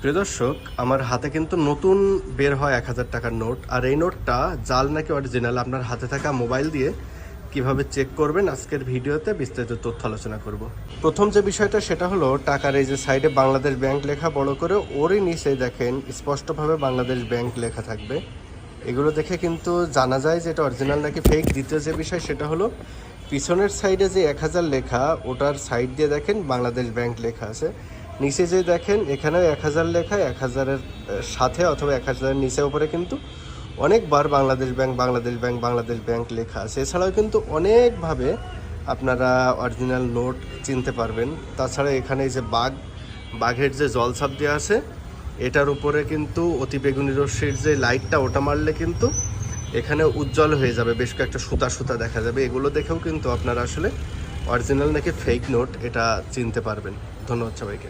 প্রিয় দর্শক, আমার হাতে কিন্তু নতুন বের হয় 1000 টাকার নোট। আর এই নোটটা জাল নাকি অরিজিনাল আপনার হাতে থাকা মোবাইল দিয়ে কিভাবে চেক করবেন আজকের ভিডিওতে বিস্তারিত তথ্য আলোচনা করব। প্রথম যে বিষয়টা সেটা হলো টাকার এই যে সাইডে বাংলাদেশ ব্যাংক লেখা বড় করে, ওরই নিচে দেখেন স্পষ্টভাবে বাংলাদেশ ব্যাংক লেখা থাকবে। এগুলো দেখে কিন্তু জানা যায় যে এটা অরিজিনাল নাকি ফেক। দ্বিতীয় যে বিষয় সেটা হলো পিছনের সাইডে যে 1000 লেখা, ওটার সাইড দিয়ে দেখেন বাংলাদেশ ব্যাংক লেখা আছে। নিচে যে দেখেন এখানেও 1000 লেখা, 1000-এর সাথে অথবা 1000-এর নিচে উপরে কিন্তু অনেকবার Bangladesh bank Bangladesh bank Bangladesh bank লেখা আছে। এছাড়াও কিন্তু অনেকভাবে আপনারা অরিজিনাল নোট চিনতে পারবেন। তাছাড়া এখানে এই যে বাঘের যে জলছাপ দেওয়া আছে, এটার উপরে কিন্তু অতি বেগুনি রশ্মির যে লাইটটা, ওটা মারলে কিন্তু এখানে উজ্জ্বল হয়ে যাবে, বেশ কয়েকটা সুতা সুতা দেখা যাবে। এগুলো দেখেও কিন্তু আপনারা আসলে অরিজিনাল নাকি ফেক নোট এটা চিনতে পারবেন। ধন্যবাদ সবাইকে।